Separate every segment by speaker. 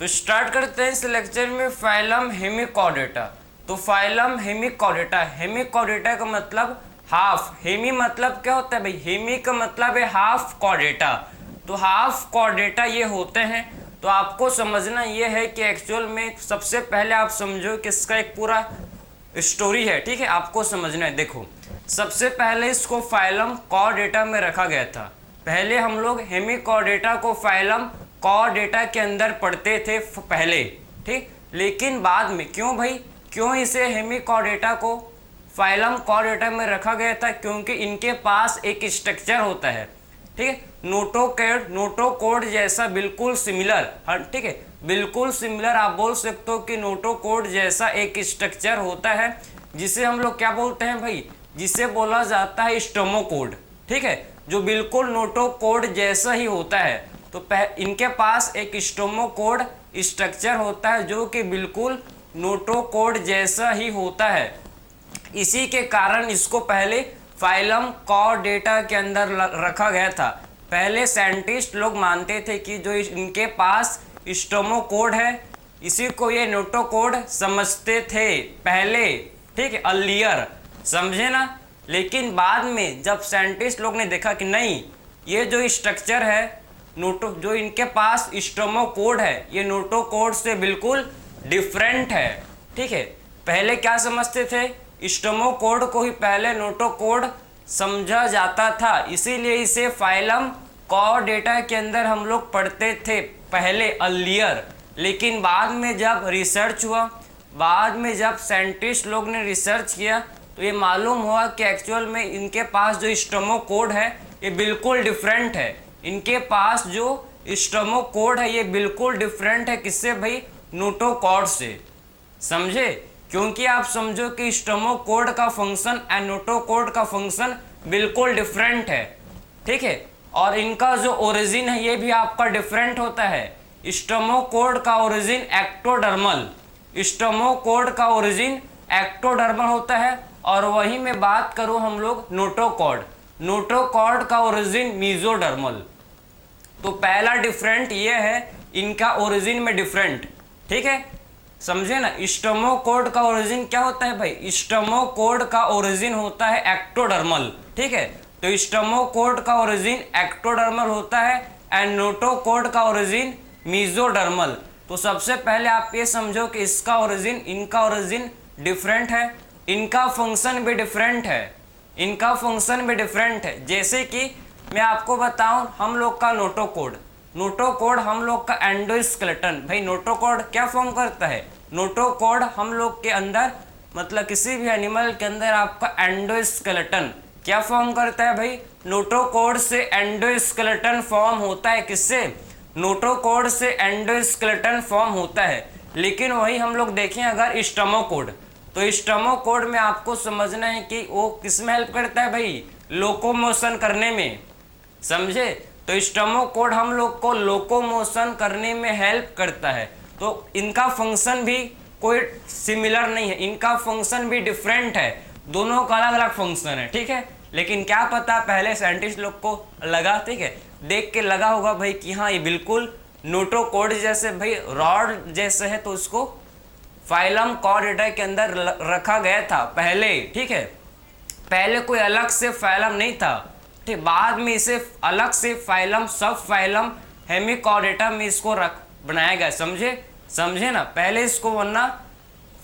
Speaker 1: तो स्टार्ट करते हैं इस लेक्चर में फाइलम हेमिकॉर्डेटा। तो फाइलम हेमिकॉर्डेटा, हेमिकॉर्डेटा का मतलब हाफ, हेमी मतलब क्या होता है भाई, हेमी का मतलब है हाफ कॉर्डेटा। तो हाफ कॉर्डेटा ये होते हैं। तो आपको समझना ये है कि एक्चुअल में सबसे पहले आप समझो कि इसका एक पूरा स्टोरी है, ठीक है, आपको समझना है। देखो, सबसे पहले इसको फाइलम कॉर्डेटा में रखा गया था। पहले हम लोग हेमिकॉर्डेटा को फाइलम कॉर्डेटा के अंदर पढ़ते थे पहले, ठीक। लेकिन बाद में क्यों भाई, क्यों इसे हेमिकॉर्डेटा को फाइलम कॉर्डेटा में रखा गया था? क्योंकि इनके पास एक स्ट्रक्चर होता है, ठीक है, नोटोकोड जैसा बिल्कुल सिमिलर, हाँ ठीक है, बिल्कुल सिमिलर आप बोल सकते हो कि नोटोकोड जैसा एक स्ट्रक्चर होता है, जिसे हम लोग क्या बोलते हैं भाई, जिसे बोला जाता है स्टोमोकोड, ठीक है, जो बिल्कुल नोटोकोड जैसा ही होता है। तो इनके पास एक स्टोमोकोड स्ट्रक्चर होता है जो कि बिल्कुल नोटोकोड जैसा ही होता है। इसी के कारण इसको पहले फाइलम कॉर्डेटा के अंदर रखा गया था। पहले साइंटिस्ट लोग मानते थे कि जो इनके पास स्टोमोकोड है, इसी को ये नोटोकोड समझते थे पहले, ठीक है, अर्लियर, समझे ना। लेकिन बाद में जब साइंटिस्ट लोग ने देखा कि नहीं, ये जो स्ट्रक्चर है जो इनके पास स्टोमोकोड है, ये नोटोकोड से बिल्कुल डिफरेंट है, ठीक है। पहले क्या समझते थे, स्टोमोकोड को ही पहले नोटोकोड समझा जाता था, इसीलिए इसे फाइलम कॉर्डेटा के अंदर हम लोग पढ़ते थे पहले अर्लियर। लेकिन बाद में जब रिसर्च हुआ, बाद में जब साइंटिस्ट लोग ने रिसर्च किया, तो ये मालूम हुआ कि एक्चुअल में इनके पास जो स्टोमोकोड है ये बिल्कुल डिफरेंट है। इनके पास जो स्टोमोकोड है ये बिल्कुल डिफरेंट है, किससे भाई, नोटोकोड से, समझे। क्योंकि आप समझो कि स्टोमोकोड का फंक्शन एंड नोटोकोड का फंक्शन बिल्कुल डिफरेंट है, ठीक है। और इनका जो ओरिजिन है ये भी आपका डिफरेंट होता है। स्टोमोकोड का ओरिजिन एक्टोडर्मल, स्टोमोकोड का ओरिजिन एक्टोडर्मल होता है। और वही में बात करूं हम लोग नोटोकोड, नोटोकोड का ओरिजिन मीजोडर्मल। तो पहला डिफरेंट ये है, इनका ओरिजिन में डिफरेंट, ठीक है, समझे ना। स्टोमोकोड का ओरिजिन क्या होता है भाई, स्टोमोकोड का ओरिजिन होता है एक्टोडर्मल, ठीक है। तो स्टोमोकोड का ओरिजिन एक्टोडर्मल होता है एंड नोटोकोड का ओरिजिन मीजोडर्मल। तो सबसे पहले आप ये समझो कि इसका ओरिजिन, इनका ओरिजिन डिफरेंट है, इनका फंक्शन भी डिफरेंट है, इनका फंक्शन भी डिफरेंट है। जैसे कि मैं आपको बताऊं, हम लोग का नोटोकोड, नोटोकोड हम लोग का एंडोस्केलेटन, भाई नोटोकोड क्या फॉर्म करता है, नोटोकोड हम लोग के अंदर, मतलब किसी भी एनिमल के अंदर आपका एंडोस्केलेटन क्या फॉर्म करता है भाई, नोटोकोड से एंडोस्केलेटन फॉर्म होता है, किससे, नोटोकोड से एंडोस्केलेटन फॉर्म होता है। लेकिन वही हम लोग देखें अगर स्टोमोकोड, तो स्टोमोकोड में आपको समझना है कि वो किस में हेल्प करता है भाई, लोकोमोशन करने में, समझे। तो स्टोमोकोड हम लोग को लोकोमोशन करने में हेल्प करता है। तो इनका फंक्शन भी कोई सिमिलर नहीं है, इनका फंक्शन भी डिफरेंट है, दोनों का अलग अलग फंक्शन है, ठीक है। लेकिन क्या पता पहले साइंटिस्ट लोग को लगा, ठीक है, देख के लगा होगा भाई कि हाँ ये बिल्कुल नोटोकोड जैसे भाई रॉड जैसे है, तो उसको फाइलम कॉर्डेटा के अंदर रखा गया था पहले, ठीक है। पहले कोई अलग से फाइलम नहीं था, ठीक। बाद में इसे अलग से फाइलम, सब फाइलम हेमिकॉर्डेटा में इसको बनाया गया, समझे ना। पहले इसको वरना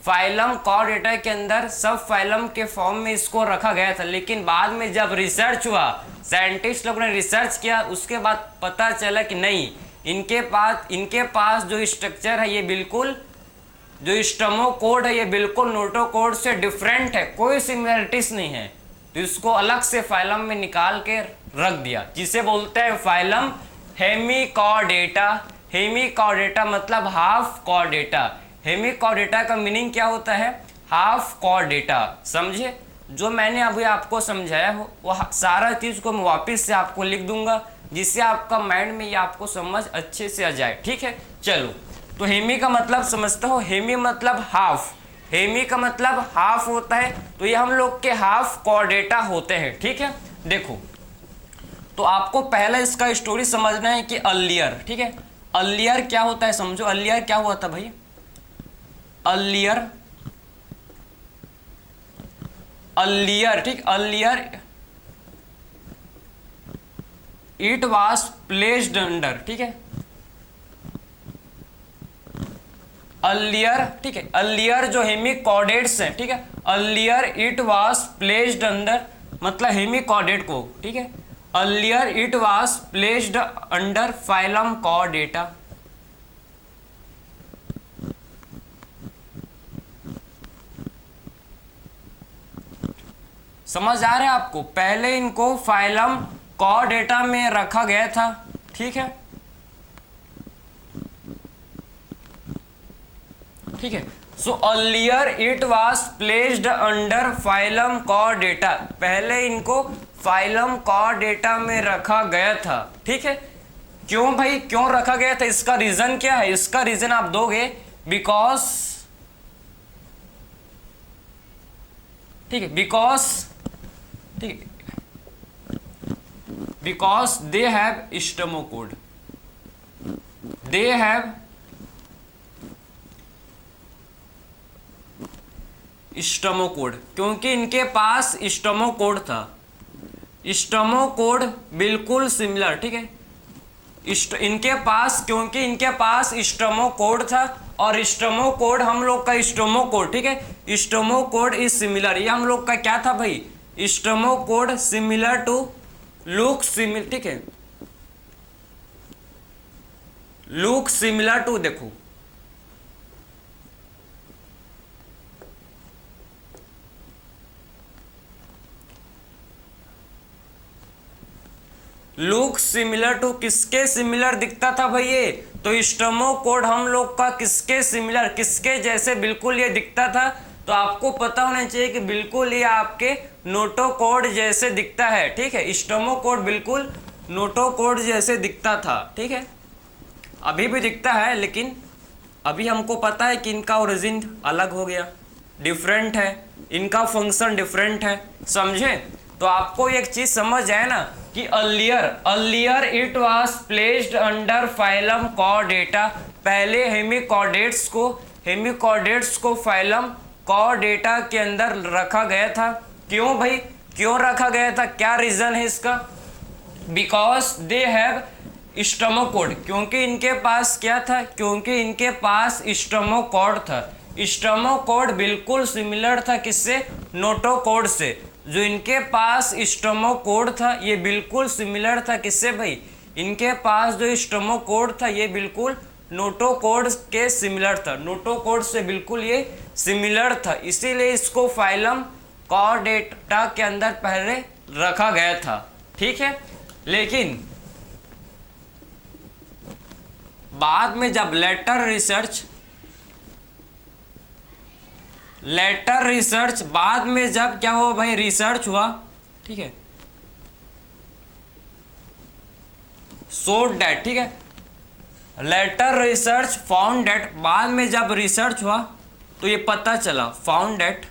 Speaker 1: फाइलम कॉर्डेटा के अंदर सब फाइलम के फॉर्म में इसको रखा गया था। लेकिन बाद में जब रिसर्च हुआ, साइंटिस्ट लोगों ने रिसर्च किया, उसके बाद पता चला कि नहीं, इनके पास जो स्ट्रक्चर है ये बिल्कुल, जो स्टोमोकोड है ये बिल्कुल नोटोकोड से डिफरेंट है, कोई सिमिलरिटीज नहीं है। तो इसको अलग से फाइलम में निकाल के रख दिया, जिसे बोलते हैं फाइलम हेमिकॉर्डेटा। हेमिकॉर्डेटा मतलब हाफ कॉर्डेटा। हेमिकॉर्डेटा का मीनिंग क्या होता है, हाफ कॉर्डेटा, समझे। जो मैंने अभी आपको समझाया हो वो सारा चीज़ को मैं वापस से आपको लिख दूंगा, जिससे आपका माइंड में ये आपको समझ अच्छे से आ जाए, ठीक है। चलो, तो हेमी का मतलब समझते हो, हेमी मतलब हाफ, हेमी का मतलब हाफ होता है। तो ये हम लोग के हाफ कॉर्डेटा होते हैं, ठीक है। देखो, तो आपको पहला इसका स्टोरी समझना है कि अर्लियर, ठीक है, अर्लियर क्या होता है समझो, अर्लियर क्या हुआ था भाई, अर्लियर, अर्लियर, ठीक, earlier it was placed under, ठीक है, अर्लियर, ठीक है, अर्लियर जो हेमिकॉर्डेट्स हैं, ठीक है, earlier it was placed under मतलब हेमिकॉर्डेट को, ठीक है, earlier it was placed under phylum Chordata. समझ आ रहा है आपको, पहले इनको फाइलम कॉर्डेटा में रखा गया था, ठीक है, ठीक है। So earlier it was placed under phylum Chordata, पहले इनको फाइलम कॉर्डेटा में रखा गया था, ठीक है। क्यों भाई, क्यों रखा गया था, इसका रीजन क्या है, इसका रीजन आप दोगे बिकॉज, ठीक है, बिकॉज, ठीक है, because they have stomochord, they have stomochord, क्योंकि इनके पास स्टोमोकोड था, स्टोमोकोड बिल्कुल सिमिलर, ठीक है, इनके पास, क्योंकि इनके पास स्टोमोकोड था और स्टोमोकोड हम लोग का स्टोमोकोड, ठीक है, स्टोमोकोड इज सिमिलर, ये हम लोग का क्या था भाई, स्टोमोकोड सिमिलर टू लुक सिमिलर, ठीक है, लुक सिमिलर टू, देखो लुक सिमिलर टू, किसके सिमिलर दिखता था भाई ये, तो स्टोमोकोड हम लोग का किसके सिमिलर, किसके जैसे बिल्कुल ये दिखता था, तो आपको पता होना चाहिए कि बिल्कुल ये आपके नोटोकोड जैसे दिखता है, ठीक है, स्टोमोकोड बिल्कुल नोटोकोड जैसे दिखता था, ठीक है, अभी भी दिखता है, लेकिन अभी हमको पता है कि इनका ओरिजिन अलग हो गया, डिफरेंट है, इनका फंक्शन डिफरेंट है, समझे। तो आपको एक चीज समझ आए ना कि earlier it was placed under phylum Chordata, पहले हेमिकॉर्डेट्स को फाइलम कॉर्डेटा के अंदर रखा गया था। क्यों भाई, क्यों रखा गया था, क्या रीजन है इसका, बिकॉज दे हैव स्टोमोकोड, क्योंकि इनके पास क्या था, क्योंकि इनके पास स्टोमोकोड था, स्टोमोकोड बिल्कुल सिमिलर था किससे, नोटोकोड से, जो इनके पास स्टोमोकोड था ये बिल्कुल सिमिलर था किससे भाई, इनके पास जो स्टोमोकोड था ये बिल्कुल नोटोकोड के सिमिलर था, नोटोकोड से बिल्कुल ये सिमिलर था, इसीलिए इसको फाइलम कॉर्डेटा के अंदर पहले रखा गया था, ठीक है। लेकिन बाद में जब लेटर रिसर्च बाद में जब क्या हुआ भाई, रिसर्च हुआ, ठीक है, शोड दैट, ठीक है, लेटर रिसर्च फाउंड दैट, बाद में जब रिसर्च हुआ तो ये पता चला, फाउंड दैट,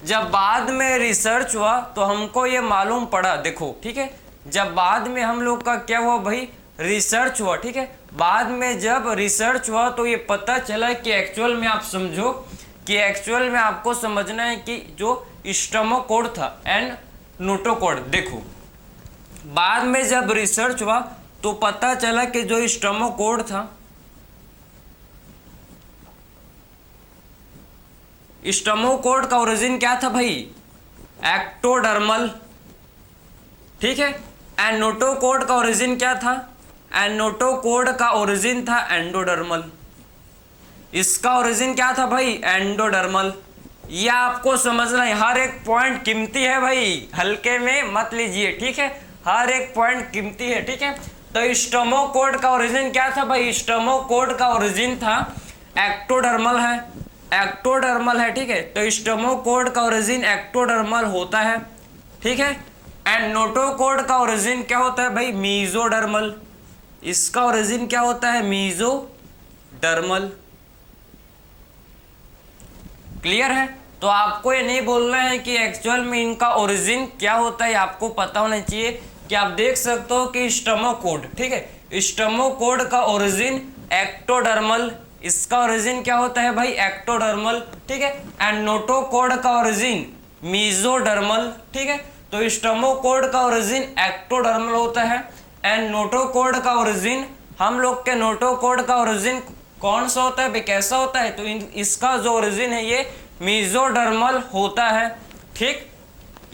Speaker 1: जब बाद में रिसर्च हुआ तो हमको ये मालूम पड़ा, देखो ठीक है, जब बाद में हम लोग का क्या हुआ भाई, रिसर्च हुआ, ठीक है, बाद में जब रिसर्च हुआ तो ये पता चला कि एक्चुअल में, आप समझो कि एक्चुअल में आपको समझना है कि जो स्टोमोकोड था एंड नोटोकोड, देखो बाद में जब रिसर्च हुआ तो पता चला कि जो स्टोमोकोड था, स्टोमोकोड का ओरिजिन क्या था भाई, एक्टोडर्मल, ठीक है, एंड नोटोकोड का ओरिजिन क्या था, एंड नोटोकोड का ओरिजिन था एंडोडर्मल, इसका ओरिजिन क्या था भाई, एंडोडर्मल। यह आपको समझना है, हर एक पॉइंट कीमती है भाई, हल्के में मत लीजिए, ठीक है, हर एक पॉइंट कीमती है, ठीक है। तो स्टोमोकोड का ओरिजिन क्या था भाई, स्टोमोकोड का ओरिजिन था एक्टोडर्मल है, एक्टोडर्मल है, ठीक है, तो स्टोमोकोड का ओरिजिन एक्टोडर्मल होता है, ठीक है, एंड नोटोकोड का ओरिजिन क्या होता है भाई, मीजोडर्मल, इसका ओरिजिन क्या होता है, मीजोडर्मल, क्लियर है। तो आपको ये नहीं बोलना है कि एक्चुअल में इनका ओरिजिन क्या होता है, आपको पता होना चाहिए कि आप देख सकते हो कि स्टोमोकोड, ठीक है, स्टोमोकोड का ओरिजिन एक्टोडर्मल, इसका ओरिजिन क्या होता है भाई, एक्टोडर्मल, ठीक है, एंड नोटोकोड का ओरिजिन मीजोडर्मल, ठीक है। तो स्टोमोकोड का ओरिजिन एक्टोडर्मल होता है एंड नोटोकोड का ओरिजिन, हम लोग के नोटोकोड का ओरिजिन कौन सा होता है भाई, कैसा होता है, तो इसका जो ओरिजिन है ये मीजोडर्मल होता है, ठीक।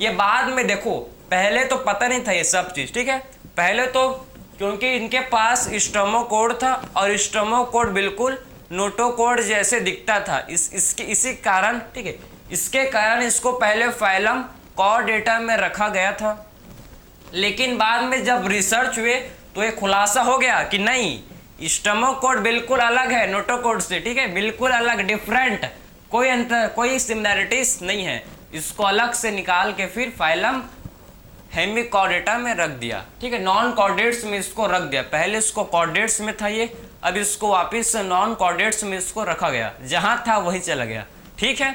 Speaker 1: ये बाद में देखो, पहले तो पता नहीं था ये सब चीज, ठीक है, पहले तो क्योंकि इनके पास स्टोमोकोड था और स्टोमोकोड बिल्कुल नोटोकोड जैसे दिखता था, इसी कारण, ठीक है, इसके कारण इसको पहले फाइलम कॉर्डेटा में रखा गया था। लेकिन बाद में जब रिसर्च हुए तो ये खुलासा हो गया कि नहीं, स्टोमोकोड बिल्कुल अलग है नोटोकोड से, ठीक है, बिल्कुल अलग, डिफरेंट, कोई अंतर, कोई सिमिलैरिटीज नहीं है। इसको अलग से निकाल के फिर फाइलम हेमिकॉर्डेटा में रख दिया, ठीक है, नॉन कॉर्डेट्स में इसको रख दिया। पहले इसको कॉर्डेट्स में था ये, अब इसको वापस से नॉन कॉर्डेट्स में इसको रखा गया, जहां था वहीं चला गया, ठीक है।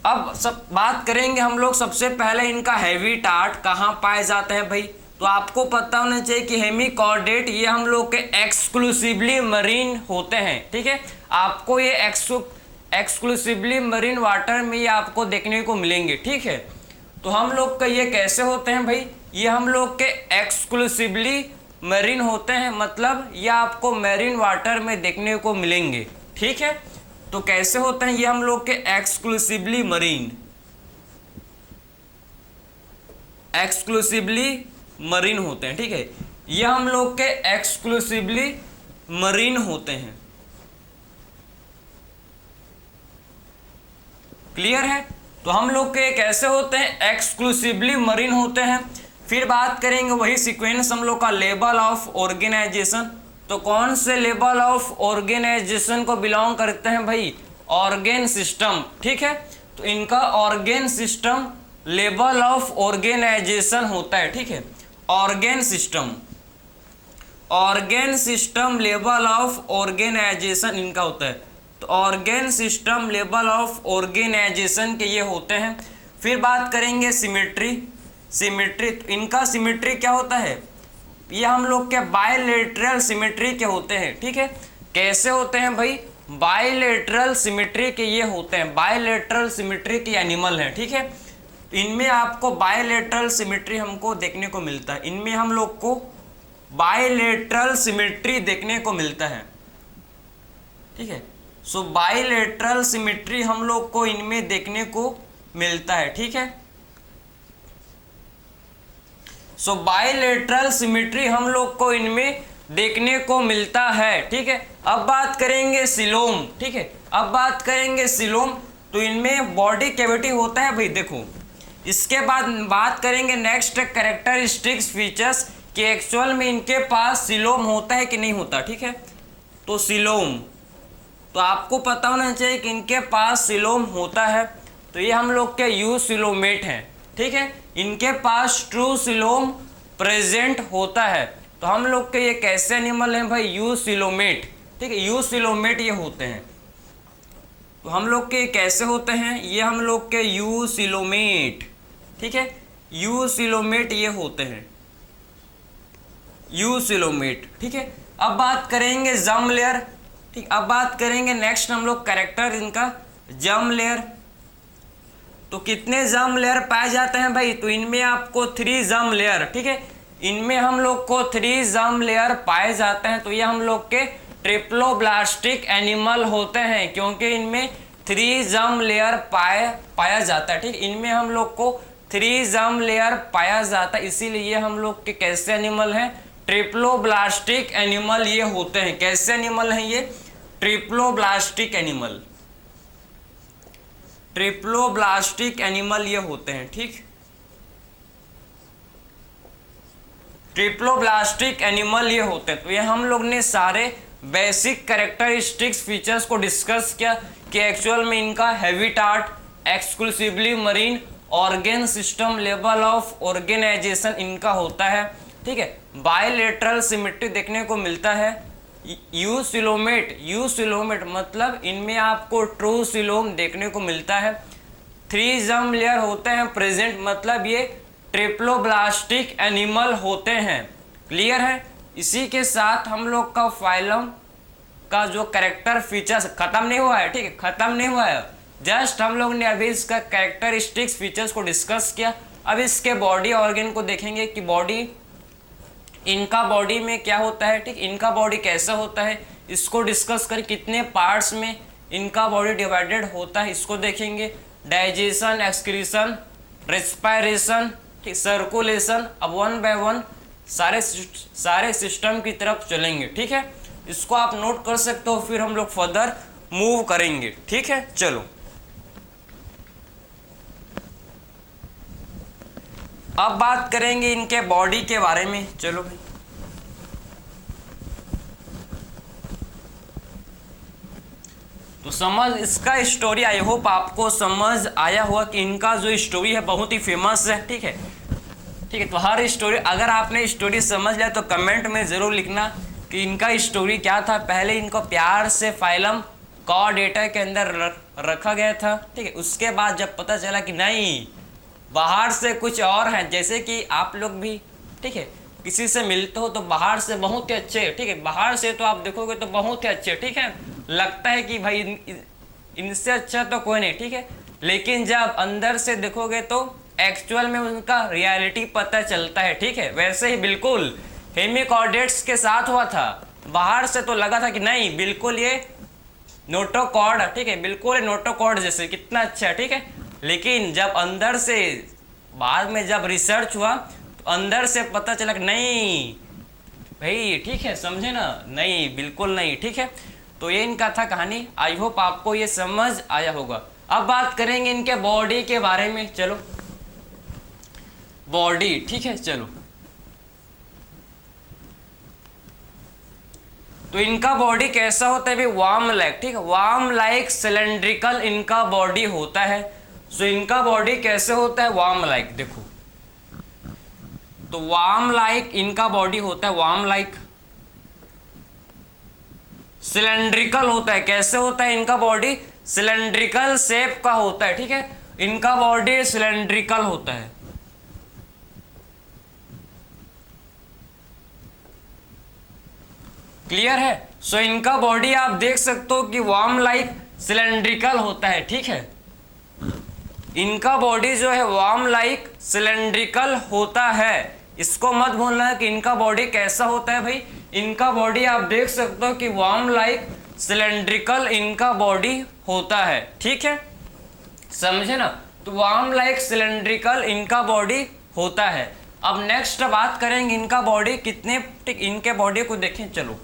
Speaker 1: अब सब बात करेंगे हम लोग, सबसे पहले इनका हैबिटाट कहाँ पाए जाते हैं भाई, तो आपको पता होना चाहिए कि हेमिकॉर्डेट ये हम लोग के एक्सक्लूसिवली मरीन होते हैं, ठीक है। आपको ये एक्सक्लूसिवली मरीन वाटर में ये आपको देखने को मिलेंगे, ठीक है। तो हम लोग का ये कैसे होते हैं भाई, ये हम लोग के एक्सक्लूसिवली मरीन होते हैं, मतलब ये आपको मरीन वाटर में देखने को मिलेंगे, ठीक है। तो कैसे होते हैं ये हम लोग के एक्सक्लूसिवली मरीन, एक्सक्लूसिवली मरीन होते हैं, ठीक है, ये हम लोग के एक्सक्लूसिवली मरीन होते हैं, क्लियर है। तो हम लोग के कैसे होते हैं, एक्सक्लूसिवली मरीन होते हैं। फिर बात करेंगे वही सीक्वेंस हम लोग का लेवल ऑफ ऑर्गेनाइजेशन, तो कौन से लेवल ऑफ ऑर्गेनाइजेशन को बिलोंग करते हैं भाई, ऑर्गेन सिस्टम, ठीक है। तो इनका organ system level of organisation होता है, ठीक है, organ system, organ system level of organisation इनका होता है। तो organ system level of organisation के ये होते हैं। फिर बात करेंगे सिमेट्री, सिमेट्री, इनका सिमेट्री क्या होता है, ये हम लोग के बायलेटरल सिमेट्री के होते हैं, ठीक है। कैसे होते हैं भाई, बायलेटरल सिमेट्री के ये होते हैं, बायलेटरल सिमेट्री के एनिमल हैं, ठीक है। इनमें आपको बायलेटरल सिमेट्री हमको देखने को मिलता है, इनमें हम लोग को बायलेटरल सिमेट्री देखने को मिलता है, ठीक है। सो बायलेटरल सिमेट्री हम लोग को इनमें देखने को मिलता है, ठीक है। सो बायलेटरल सिमेट्री हम लोग को इनमें देखने को मिलता है, ठीक है। अब बात करेंगे सिलोम, ठीक है, अब बात करेंगे सिलोम, तो इनमें बॉडी कैविटी होता है भाई, देखो। इसके बाद बात करेंगे नेक्स्ट कैरेक्टरिस्टिक्स फीचर्स कि एक्चुअल में इनके पास सिलोम होता है कि नहीं होता, ठीक है। तो सिलोम, तो आपको पता होना चाहिए कि इनके पास सिलोम होता है, तो ये हम लोग के यूसिलोमेट हैं, ठीक है। इनके पास ट्रू सिलोम प्रेजेंट होता है, तो हम लोग के ये कैसे एनिमल हैं भाई, यूसिलोमेट, ठीक है, यूसिलोमेट ये होते हैं। तो हम लोग के कैसे होते हैं, ये हम लोग के यूसिलोमेट, ठीक है, यूसिलोमेट ये होते हैं, यूसिलोमेट, ठीक है। अब बात करेंगे जर्म लेयर, ठीक, अब बात करेंगे नेक्स्ट हम लोग कैरेक्टर इनका जर्म लेयर। तो कितने जर्म लेयर पाए जाते हैं भाई, तो इनमें आपको 3 जर्म लेयर, ठीक है, इनमें हम लोग को 3 जर्म लेयर पाए जाते हैं। तो ये हम लोग के ट्रिप्लोब्लास्टिक एनिमल होते हैं, क्योंकि इनमें 3 जर्म लेयर पाया जाता है, ठीक, इनमें हम लोग को 3 जर्म लेयर पाया जाता है, इसीलिए हम लोग के कैसे एनिमल हैं, ट्रिप्लोब्लास्टिक एनिमल ये होते हैं। कैसे एनिमल हैं ये, ट्रिप्लोब्लास्टिक एनिमल, ट्रिप्लोब्लास्टिक एनिमल ये होते हैं, ठीक, ट्रिप्लोब्लास्टिक एनिमल ये होते हैं। तो ये हम लोग ने सारे बेसिक कैरेक्टरिस्टिक्स फीचर्स को डिस्कस किया कि एक्चुअल में इनका habitat, exclusively marine, organ system, level of organisation इनका होता है, ठीक है। बायलेटरल सिमेट्री देखने को मिलता है, यूसिलोमेट, यूसिलोमेट मतलब इनमें आपको ट्रू सिलोम देखने को मिलता है। 3 जर्म लेयर होते हैं प्रेजेंट, मतलब ये ट्रिप्लोब्लास्टिक एनिमल होते हैं। क्लियर है। इसी के साथ हम लोग का फाइलम का जो कैरेक्टर फीचर्स खत्म नहीं हुआ है, ठीक है, खत्म नहीं हुआ है, जस्ट हम लोग ने अभी इसका कैरेक्टरिस्टिक्स फीचर्स को डिस्कस किया। अब इसके बॉडी ऑर्गन को देखेंगे कि बॉडी, इनका बॉडी में क्या होता है, ठीक, इनका बॉडी कैसा होता है, इसको डिस्कस कर कितने पार्ट्स में इनका बॉडी डिवाइडेड होता है इसको देखेंगे। डाइजेशन, एक्सक्रीशन, रेस्पिरेशन, ठीक, सर्कुलेशन, अब वन बाय वन सारे सिस्टम की तरफ चलेंगे। ठीक है, इसको आप नोट कर सकते हो, फिर हम लोग फर्दर मूव करेंगे। ठीक है, चलो अब बात करेंगे इनके बॉडी के बारे में। चलो भाई, तो समझ इसका स्टोरी, आई होप आपको समझ आया हुआ कि इनका जो स्टोरी है बहुत ही फेमस है। ठीक है, ठीक है, तो हर स्टोरी, अगर आपने स्टोरी समझ लिया तो कमेंट में ज़रूर लिखना कि इनका स्टोरी क्या था। पहले इनको प्यार से फाइलम कॉर्डेटा के अंदर रखा गया था। ठीक है, उसके बाद जब पता चला कि नहीं, बाहर से कुछ और हैं, जैसे कि आप लोग भी, ठीक है, किसी से मिलते हो तो बाहर से बहुत ही अच्छे, ठीक है, बाहर से तो आप देखोगे तो बहुत ही अच्छे, ठीक है, लगता है कि भाई इनसे अच्छा तो कोई नहीं, ठीक है, लेकिन जब अंदर से देखोगे तो एक्चुअल में उनका रियलिटी पता चलता है। ठीक है, वैसे ही बिल्कुल हेमिकॉर्डेट्स के साथ हुआ था। बाहर से तो लगा था कि नहीं, बिल्कुल ये नोटोकॉर्ड, ठीक है, बिल्कुल नोटोकॉर्ड जैसे, कितना अच्छा है। ठीक है, लेकिन जब अंदर से, बाद में जब रिसर्च हुआ तो अंदर से पता चला कि नहीं भाई, ठीक है, समझे ना, नहीं, बिल्कुल नहीं। ठीक है, तो ये इनका था कहानी। आई होप आपको ये समझ आया होगा। अब बात करेंगे इनके बॉडी के बारे में। चलो बॉडी, ठीक है, चलो तो इनका बॉडी कैसा होता है भाई, वार्म लाइक, ठीक है, वार्म लाइक सिलेंड्रिकल इनका बॉडी होता है। सो इनका बॉडी कैसे होता है, वार्म लाइक, देखो तो वार्म लाइक इनका बॉडी होता है, वार्म लाइक सिलेंड्रिकल होता है। कैसे होता है इनका बॉडी, सिलेंड्रिकल शेप का होता है। ठीक है, इनका बॉडी सिलेंड्रिकल होता है। क्लियर है। सो इनका बॉडी आप देख सकते हो कि वार्म लाइक सिलेंड्रिकल होता है। ठीक है, इनका बॉडी जो है वार्म लाइक सिलेंड्रिकल होता है। इसको मत भूलना है कि इनका बॉडी कैसा होता है भाई, इनका बॉडी आप देख सकते हो कि वार्म लाइक सिलेंड्रिकल इनका बॉडी होता है। ठीक है, समझे ना, तो वार्म लाइक सिलेंड्रिकल इनका बॉडी होता है। अब नेक्स्ट बात करेंगे इनका बॉडी कितने, ठीक, इनके बॉडी को देखें। चलो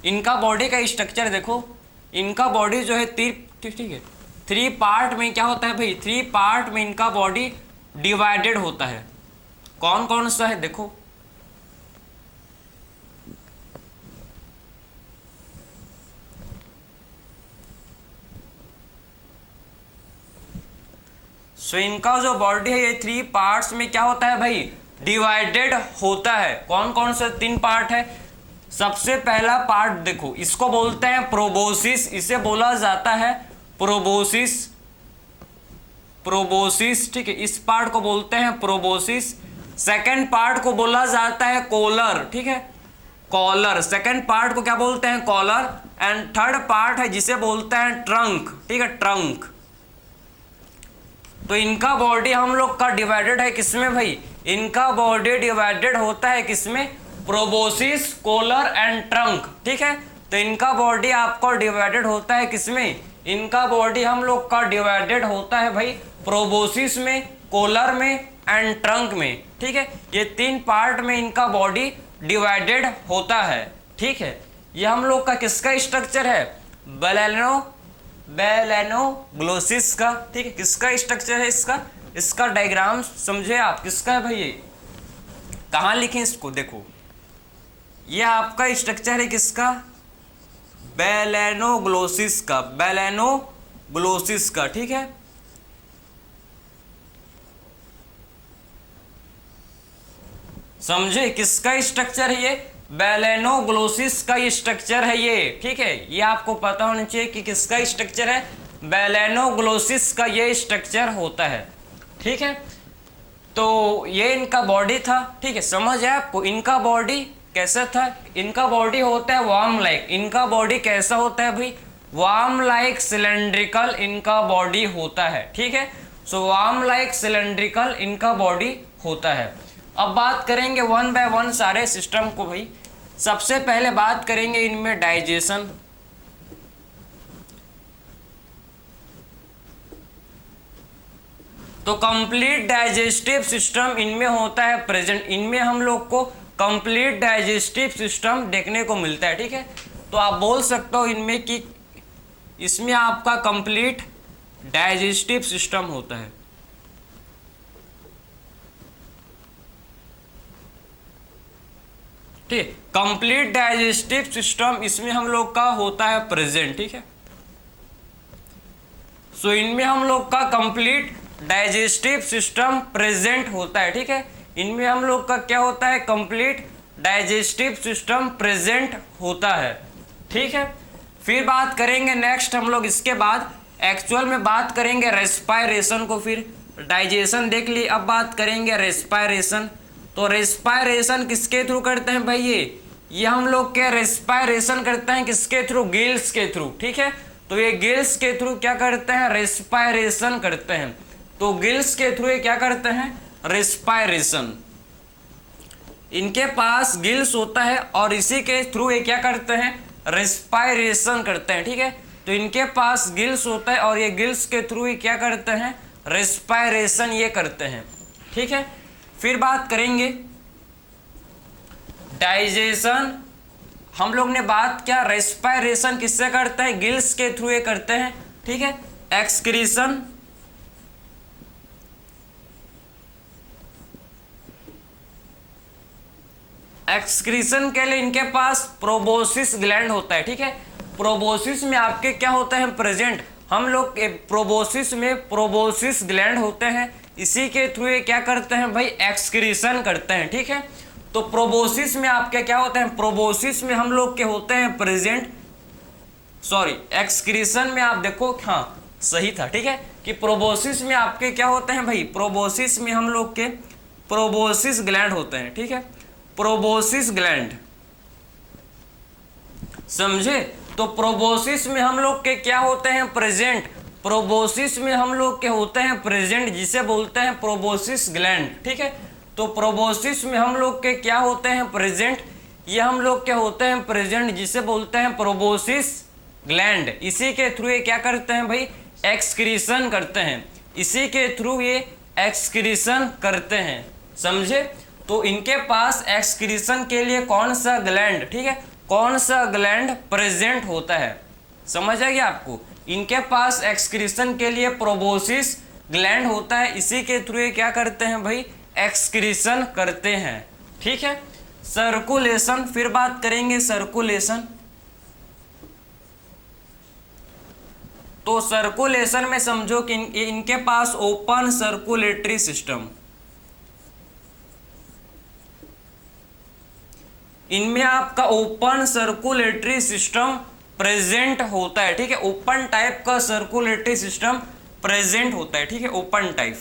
Speaker 1: इनका बॉडी का स्ट्रक्चर देखो, इनका बॉडी जो है ठीक है, 3 पार्ट में क्या होता है भाई, 3 पार्ट में इनका बॉडी डिवाइडेड होता है। कौन कौन सा है देखो, सो इनका जो बॉडी है ये 3 पार्ट्स में क्या होता है भाई, डिवाइडेड होता है। कौन कौन से 3 पार्ट है, सबसे पहला पार्ट देखो, इसको बोलते हैं प्रोबोसिस, इसे बोला जाता है प्रोबोसिस, प्रोबोसिस, ठीक है, इस पार्ट को बोलते हैं प्रोबोसिस। सेकंड पार्ट को बोला जाता है कॉलर, ठीक है, कॉलर, सेकंड पार्ट को क्या बोलते हैं, कॉलर। एंड थर्ड पार्ट है जिसे बोलते हैं ट्रंक, ठीक है, ट्रंक। तो इनका बॉडी हम लोग का डिवाइडेड है किसमें भाई, इनका बॉडी डिवाइडेड होता है किसमें, प्रोबोसिस, कॉलर एंड ट्रंक। ठीक है, तो इनका बॉडी आपको डिवाइडेड होता है किसमें, इनका बॉडी हम लोग का डिवाइडेड होता है भाई प्रोबोसिस में, कॉलर में एंड ट्रंक में। ठीक है, ये 3 पार्ट में इनका बॉडी डिवाइडेड होता है। ठीक है, ये हम लोग का किसका स्ट्रक्चर है, बेलेनोग्लोसिस का। ठीक है, किसका स्ट्रक्चर है इसका, इसका डायग्राम समझे आप, किसका है भाई, ये कहाँ लिखें इसको, देखो ये आपका स्ट्रक्चर है किसका, बेलेनोग्लोसिस का, बेलेनोग्लोसिस का। ठीक है, समझे किसका स्ट्रक्चर है ये, बेलेनोग्लोसिस का स्ट्रक्चर है ये। ठीक है, ये आपको पता होना चाहिए कि किसका स्ट्रक्चर है, बेलेनोग्लोसिस का ये स्ट्रक्चर होता है। ठीक है, तो ये इनका बॉडी था, ठीक है, समझ है आपको। इनका बॉडी कैसा था, इनका बॉडी होता है वार्म लाइक, इनका बॉडी कैसा होता है भाई, वार्म लाइक सिलेंड्रिकल इनका बॉडी होता है, ठीक है। सो वार्म लाइक सिलेंड्रिकल इनका बॉडी होता है। अब बात करेंगे वन बाय वन सारे सिस्टम को भाई। सबसे पहले बात करेंगे इनमें डाइजेशन। तो कंप्लीट डाइजेस्टिव सिस्टम इनमें होता है प्रेजेंट, इनमें हम लोग को कंप्लीट डाइजेस्टिव सिस्टम देखने को मिलता है, ठीक है। तो आप बोल सकते हो इनमें कि इसमें आपका कंप्लीट डाइजेस्टिव सिस्टम होता है। ठीक है, कंप्लीट डाइजेस्टिव सिस्टम इसमें हम लोग का होता है प्रेजेंट, ठीक है। सो इनमें हम लोग का कंप्लीट डाइजेस्टिव सिस्टम प्रेजेंट होता है, ठीक है। इनमें हम लोग का क्या होता है, कंप्लीट डाइजेस्टिव सिस्टम प्रेजेंट होता है, ठीक है। फिर बात करेंगे नेक्स्ट हम लोग, इसके बाद एक्चुअल में बात करेंगे रेस्पायरेशन को। फिर डाइजेशन देख ली, अब बात करेंगे रेस्पायरेशन। तो रेस्पायरेशन किसके थ्रू करते हैं भाई, ये हम लोग क्या रेस्पायरेशन करते हैं किसके थ्रू, गिल्स के थ्रू, ठीक है। तो ये गिल्स के थ्रू क्या करते हैं, रेस्पायरेशन करते हैं। तो गिल्स के थ्रू ये क्या करते हैं, रेस्पायरेशन। इनके पास गिल्स होता है और इसी के थ्रू ये क्या करते हैं, रेस्पायरेशन करते हैं, ठीक है। तो इनके पास गिल्स होता है और ये गिल्स के थ्रू ये क्या करते हैं, रेस्पायरेशन ये करते हैं, ठीक है। फिर बात करेंगे डाइजेशन। हम लोग ने बात क्या, रेस्पायरेशन किससे करते हैं, गिल्स के थ्रू ये करते हैं, ठीक है। एक्सक्रीशन, एक्सक्रीशन के लिए इनके पास प्रोबोसिस ग्लैंड होता है, ठीक है। प्रोबोसिस में आपके क्या होता है प्रेजेंट, हम लोग प्रोबोसिस में प्रोबोसिस ग्लैंड होते हैं, इसी के थ्रू ये क्या करते हैं भाई, एक्सक्रीशन करते हैं, ठीक है। तो प्रोबोसिस में आपके क्या होते हैं, प्रोबोसिस में हम लोग के होते हैं प्रेजेंट, सॉरी एक्सक्रीशन में आप देखो, हाँ सही था, ठीक है, कि प्रोबोसिस में आपके क्या होते हैं भाई, प्रोबोसिस में हम लोग के प्रोबोसिस ग्लैंड होते हैं, ठीक है, प्रोबोसिस ग्लैंड, समझे। तो प्रोबोसिस में हम लोग के क्या होते हैं प्रेजेंट, प्रोबोसिस में हम लोग के होते हैं प्रेजेंट, जिसे बोलते हैं प्रोबोसिस ग्लैंड, ठीक है। तो प्रोबोसिस में हम लोग के क्या होते हैं प्रेजेंट, ये हम लोग के होते हैं प्रेजेंट, जिसे बोलते हैं प्रोबोसिस ग्लैंड। इसी के थ्रू ये क्या करते हैं भाई, एक्सक्रीशन करते हैं, इसी के थ्रू ये एक्सक्रीशन करते हैं, समझे। तो इनके पास एक्सक्रीशन के लिए कौन सा ग्लैंड, ठीक है, कौन सा ग्लैंड प्रेजेंट होता है, समझ आ गया आपको। इनके पास एक्सक्रीशन के लिए प्रोबोसिस ग्लैंड होता है, इसी के थ्रू ये क्या करते हैं भाई, एक्सक्रीशन करते हैं, ठीक है। सर्कुलेशन, फिर बात करेंगे सर्कुलेशन। तो सर्कुलेशन में समझो कि इनके पास ओपन सर्कुलेटरी सिस्टम, इनमें आपका ओपन सर्कुलेटरी सिस्टम प्रेजेंट होता है, ठीक है। ओपन टाइप का सर्कुलेटरी सिस्टम प्रेजेंट होता है, ठीक है, ओपन टाइप,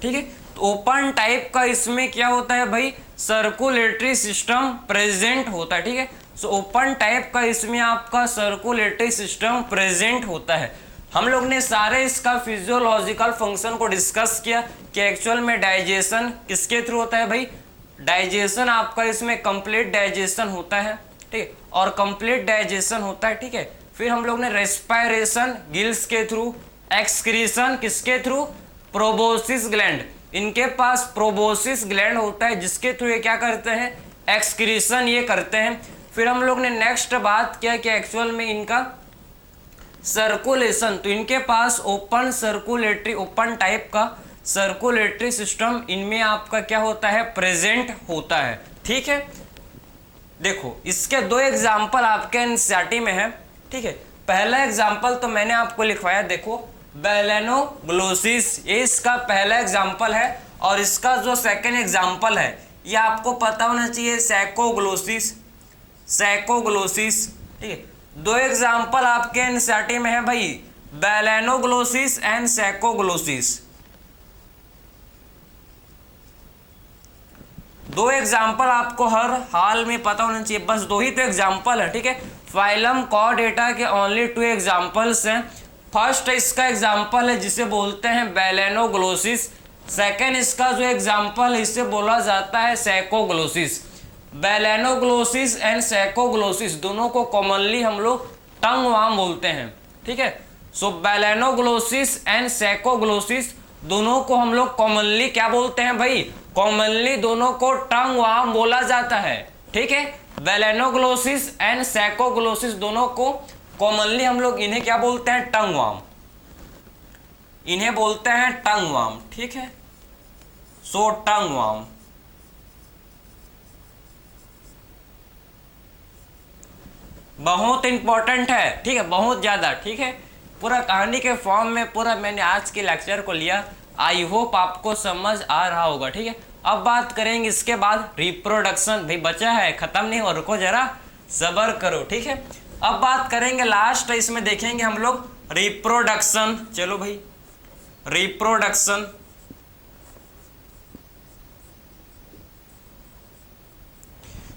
Speaker 1: ठीक है। तो ओपन टाइप का इसमें क्या होता है भाई, सर्कुलेटरी सिस्टम प्रेजेंट होता है, ठीक है। सो ओपन टाइप का इसमें आपका सर्कुलेटरी सिस्टम प्रेजेंट होता है। हम लोग ने सारे इसका फिजियोलॉजिकल फंक्शन को डिस्कस किया कि एक्चुअल में डाइजेशन किसके थ्रू होता है भाई, डाइजेशन आपका इसमें कंप्लीट डाइजेशन होता है, ठीक है, और कंप्लीट डाइजेशन होता है, ठीक है। फिर हम लोग ने रेस्पायरेशन गिल्स के थ्रू, एक्सक्रीशन किसके थ्रू, प्रोबोसिस ग्लैंड, इनके पास प्रोबोसिस ग्लैंड होता है, जिसके थ्रू ये क्या करते हैं, एक्सक्रीशन ये करते हैं। फिर हम लोग ने नेक्स्ट बात किया कि एक्चुअल में इनका सर्कुलेशन, तो इनके पास ओपन सर्कुलेटरी, ओपन टाइप का सर्कुलेटरी सिस्टम इनमें आपका क्या होता है, प्रेजेंट होता है, ठीक है। देखो इसके दो एग्जाम्पल आपके एनसीईआरटी में है, ठीक है। पहला एग्जाम्पल तो मैंने आपको लिखवाया, देखो बेलेनोग्लोसिस, ये इसका पहला एग्जाम्पल है, और इसका जो सेकंड एग्जाम्पल है ये आपको पता होना चाहिए, सैकोग्लोसिस, सैकोग्लोसिस, ठीक है। दो एग्जाम्पल आपके एनसीईआरटी में है भाई, बैलेनोग्लोसिस एंड सैकोग्लोसिस। दो एग्जाम्पल आपको हर हाल में पता होना चाहिए, बस दो ही तो एग्जाम्पल है, ठीक है। फाइलम कॉर्डेटा के ओनली टू एग्जाम्पल्स हैं। फर्स्ट इसका एग्जाम्पल है जिसे बोलते हैं बैलेनोग्लोसिस, सेकेंड इसका जो एग्जाम्पल है इसे बोला जाता है सैकोग्लोसिस। बैलेनोग्लोसिस एंड सैकोग्लोसिस दोनों को कॉमनली हम लोग टंग वार्म बोलते हैं, ठीक है। सो बैलेनोग्लोसिस एंड सैकोग्लोसिस दोनों को हम लोग कॉमनली क्या बोलते हैं भाई, कॉमनली दोनों को टंग वार्म बोला जाता है, ठीक है। बैलेनोग्लोसिस एंड सैकोग्लोसिस दोनों को कॉमनली हम लोग इन्हें क्या बोलते हैं, टंग वार्म, इन्हें बोलते हैं टंग वार्म, ठीक है। सो टंग वार्म। बहुत इंपॉर्टेंट है, ठीक है, बहुत ज्यादा, ठीक है। पूरा कहानी के फॉर्म में पूरा मैंने आज के लेक्चर को लिया, आई होप आपको समझ आ रहा होगा, ठीक है। अब बात करेंगे इसके बाद रिप्रोडक्शन, भाई बचा है, खत्म नहीं हो, रुको जरा सब्र करो, ठीक है। अब बात करेंगे लास्ट, इसमें देखेंगे हम लोग रिप्रोडक्शन। चलो भाई, रिप्रोडक्शन।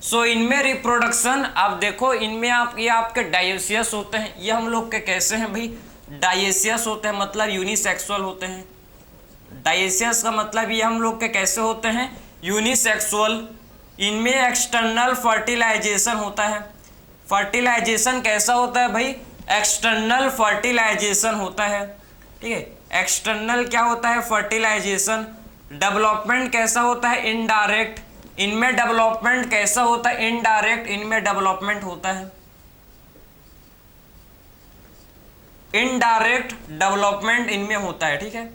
Speaker 1: सो इनमें रिप्रोडक्शन, आप देखो इनमें आप ये आपके डायोसियस होते हैं, ये हम लोग के कैसे हैं भाई, डायोसियस होते हैं, मतलब यूनिसेक्सुअल होते हैं। डायोसियस का मतलब ये हम लोग के कैसे होते हैं, यूनिसेक्सुअल। इनमें एक्सटर्नल फर्टिलाइजेशन होता है। फर्टिलाइजेशन कैसा होता है भाई, एक्सटर्नल फर्टिलाइजेशन होता है, ठीक है। एक्सटर्नल क्या होता है, फर्टिलाइजेशन। डेवलपमेंट कैसा होता है, इनडायरेक्ट। इनमें डेवलपमेंट कैसा होता है, इनडायरेक्ट, इनमें डेवलपमेंट होता है इनडायरेक्ट डेवलपमेंट इनमें होता है, ठीक है।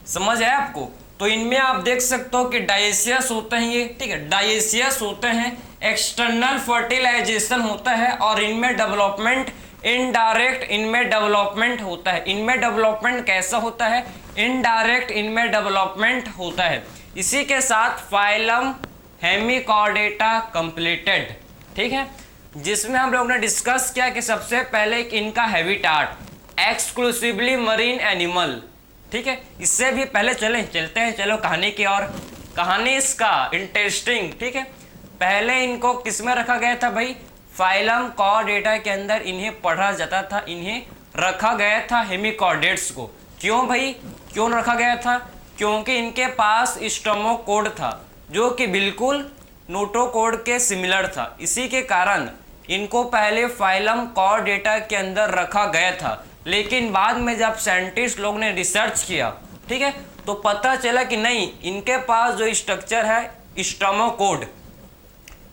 Speaker 1: समझ है आपको। तो इनमें आप देख सकते हो कि डायोसियस होते हैं ये, ठीक है, डायोसियस होते हैं, एक्सटर्नल फर्टिलाइजेशन होता है, और इनमें डेवलपमेंट इनडायरेक्ट, इनमें डेवलपमेंट होता है। इनमें डेवलपमेंट कैसा होता है, इनडायरेक्ट, इनमें डेवलपमेंट होता है। इसी के साथ फाइलम हेमिकॉर्डेटा कंप्लीटेड, ठीक है, जिसमें हम लोग ने डिस्कस किया कि सबसे पहले इनका हैबिटाट एक्सक्लूसिवली मरीन एनिमल, ठीक है। इससे भी पहले चलते हैं, चलो कहानी की और। कहानी इसका इंटरेस्टिंग, ठीक है। पहले इनको किसमें रखा गया था भाई, फाइलम कॉर्डेटा के अंदर इन्हें पढ़ा जाता था, इन्हें रखा गया था हेमिकॉर्डेट्स को। क्यों भाई, क्यों रखा गया था, क्योंकि इनके पास स्टोमोकोड था जो कि बिल्कुल नोटोकोड के सिमिलर था। इसी के कारण इनको पहले फाइलम कॉर्डेटा के अंदर रखा गया था, लेकिन बाद में जब साइंटिस्ट लोग ने रिसर्च किया, ठीक है, तो पता चला कि नहीं, इनके पास जो स्ट्रक्चर है स्टोमोकोड,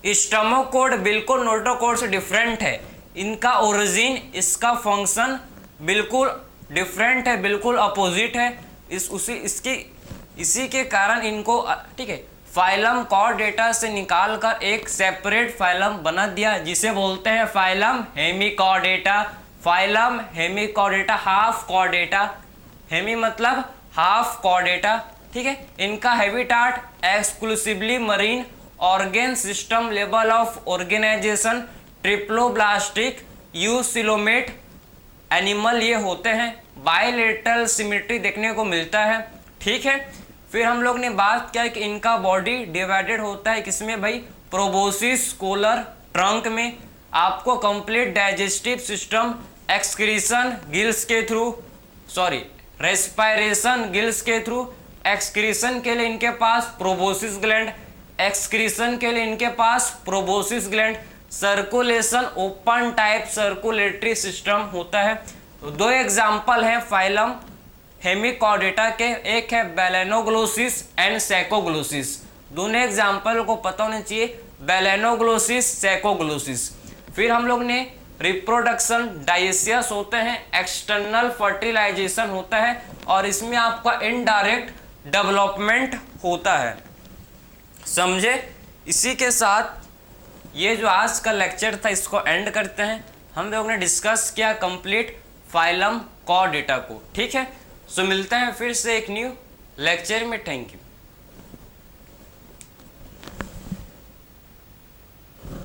Speaker 1: स्टोमोकोड बिल्कुल नोटोकोड से डिफरेंट है। इनका ओरिजिन, इसका फंक्शन बिल्कुल डिफरेंट है, बिल्कुल अपोजिट है। इसी के कारण इनको, ठीक है, फाइलम कॉर्डेटा से निकालकर एक सेपरेट फाइलम बना दिया, जिसे बोलते हैं phylum Hemichordata. Phylum Hemichordata, half Chordata, hemi मतलब हाफ कॉर्डेटा, ठीक है। इनका habitat exclusively marine, organ system level of organisation triploblastic eucoelomate animal ये होते हैं। बायलेटरल सिमेट्री देखने को मिलता है, ठीक है। फिर हम लोग ने बात किया कि इनका बॉडी डिवाइडेड होता है किसमें भाई, प्रोबोसिस कोलर ट्रंक में। आपको complete digestive system, excretion gills के थ्रू, रेस्पिरेशन गिल्स के थ्रू, एक्सक्रीशन के लिए इनके पास प्रोबोसिस ग्लैंड, एक्सक्रीशन के लिए इनके पास proboscis gland, circulation open type circulatory system होता है। तो दो एग्जाम्पल हैं फाइलम हेमिकॉर्डेटा के, एक है बैलेनोग्लोसिस एंड सैकोग्लोसिस। दोनों एग्जाम्पल को पता होना चाहिए, बैलेनोग्लोसिस, सैकोग्लोसिस। फिर हम लोग ने रिप्रोडक्शन, डायोसियस होते हैं, एक्सटर्नल फर्टिलाइजेशन होता है, और इसमें आपका इनडायरेक्ट डेवलपमेंट होता है, समझे। इसी के साथ ये जो आज का लेक्चर था इसको एंड करते हैं। हम लोग ने डिस्कस किया कंप्लीट फाइलम कॉर्डेटा को, ठीक है। सो मिलते हैं फिर से एक न्यू लेक्चर में, थैंक यू।